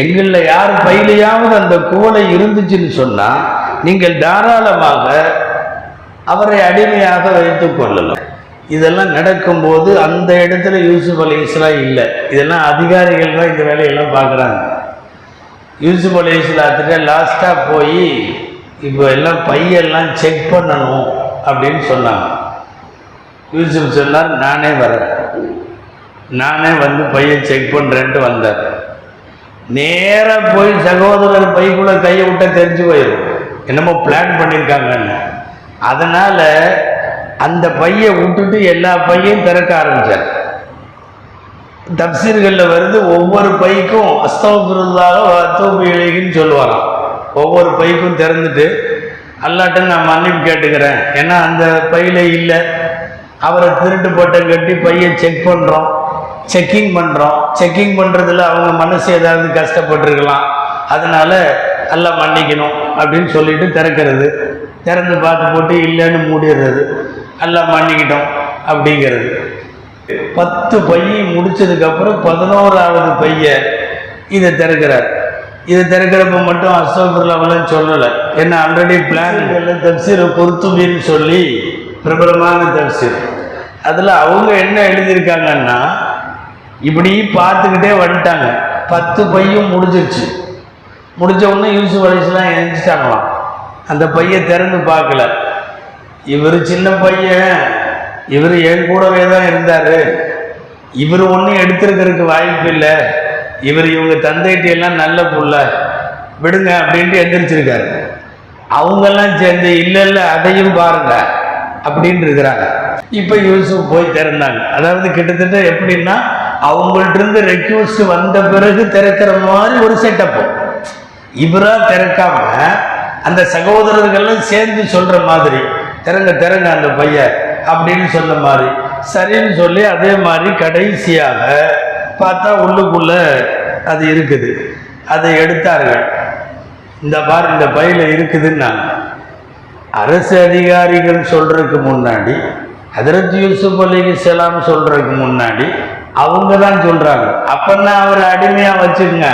எங்களில் யார் பையிலையாவது அந்த குவளை இருந்துச்சுன்னு சொன்னால் நீங்கள் தாராளமாக அவரை அடிமையாக வைத்துக் கொள்ளலாம். இதெல்லாம் நடக்கும்போது அந்த இடத்துல யூசுப் அலைஹிஸ்ஸலாம் இல்லை. இதெல்லாம் அதிகாரிகள் தான் இந்த வேலையெல்லாம் பார்க்குறாங்க. யூசுப் அலைஹிஸ்ஸலாத்துக்கு லாஸ்ட்டாக போய் இப்போ எல்லாம் பையெல்லாம் செக் பண்ணணும் அப்படின்னு சொன்னாங்க. யூசுப் சொன்னார், நானே வரேன், நானே வந்து பையன் செக் பண்ணுறேன்ட்டு வந்தார். நேராக போய் சகோதரர் பைக்குள்ளே கையை விட்டால் தெரிஞ்சு போயிடும் என்னமோ பிளான் பண்ணியிருக்காங்கன்னு. அதனால் அந்த பையை விட்டுட்டு எல்லா பையையும் திறக்க ஆரம்பித்தார். தப்சீர்களில் வருது, ஒவ்வொரு பைக்கும் அஸ்தக்ஃபிருல்லாஹ் வ அத்தூபு இலைஹின்னு சொல்லுவாராம். ஒவ்வொரு பைக்கும் திறந்துட்டு அல்லாட்ட நான் மன்னிப்பு கேட்டுக்கிறேன், ஏன்னா அந்த பையில இல்லை, அவரை திருட்டு போட்டம் கட்டி பையை செக் பண்ணுறோம், செக்கிங் பண்ணுறோம். செக்கிங் பண்ணுறதுல அவங்க மனசு ஏதாவது கஷ்டப்பட்டுருக்கலாம், அதனால் எல்லாம் மன்னிக்கணும் அப்படின்னு சொல்லிட்டு திறக்கிறது. திறந்து பார்த்து போட்டு இல்லைன்னு மூடிடுறது, எல்லாம் மன்னிக்கிட்டோம் அப்படிங்கிறது. 10 பையை முடிச்சதுக்கப்புறம் 11ஆவது பையை இதை திறக்கிறார். இதை திறக்கிறப்ப மட்டும் அஸ்தக்ஃபிருல்லாஹ்லாம் சொல்லலை, ஏன்னா ஆல்ரெடி பிளான் தப்சீர் குர்துபின்னு சொல்லி பிரபலமான தப்சீர். அதில் அவங்க என்ன எழுதியிருக்காங்கன்னா, இப்படி பார்த்துக்கிட்டே வந்துட்டாங்க. 10 பையும் முடிஞ்சிருச்சு. முடிஞ்ச உடனே யூசுப் அலைஹிஸ்ஸலாம் எழுந்துட்டாங்களாம். அந்த பையை திறந்து பார்க்கல. இவர் சின்ன பையன், இவர் என் கூடவே தான் இருந்தார், இவர் ஒன்றும் எடுத்திருக்கிறதுக்கு வாய்ப்பு இல்லை, இவர் இவங்க தந்தைகிட்டையெல்லாம் நல்ல புள்ள, விடுங்க அப்படின்ட்டு எந்திரிச்சிருக்காரு. அவங்கெல்லாம் சேர்ந்து இல்லை இல்லை அதையும் பாருங்க அப்படின்ட்டு இருக்கிறாங்க. இப்போ யூசுப் போய் திறந்தாங்க. அதாவது கிட்டத்தட்ட எப்படின்னா, அவங்கள்ட்ட இருந்து ரெக்யூஸ்ட் வந்த பிறகு திறக்கிற மாதிரி ஒரு செட்டப்பு. இவரா திறக்காம அந்த சகோதரர்கள்லாம் சேர்ந்து சொல்ற மாதிரி, திறங்க திறங்க அந்த பையன் அப்படின்னு சொன்ன மாதிரி சரின்னு சொல்லி, அதே மாதிரி கடைசியாக பார்த்தா உள்ளுக்குள்ள அது இருக்குது. அதை எடுத்தார்கள். இந்த பார், இந்த பையில இருக்குதுன்னா அரசு அதிகாரிகள் சொல்றதுக்கு முன்னாடி, ஹஜ்ரத் யூசுப் அலைஹிஸ்ஸலாம் சொல்றதுக்கு முன்னாடி அவங்க தான் சொல்றாங்க. அப்பன்னா அவர் அடிமையா வச்சுக்கங்க,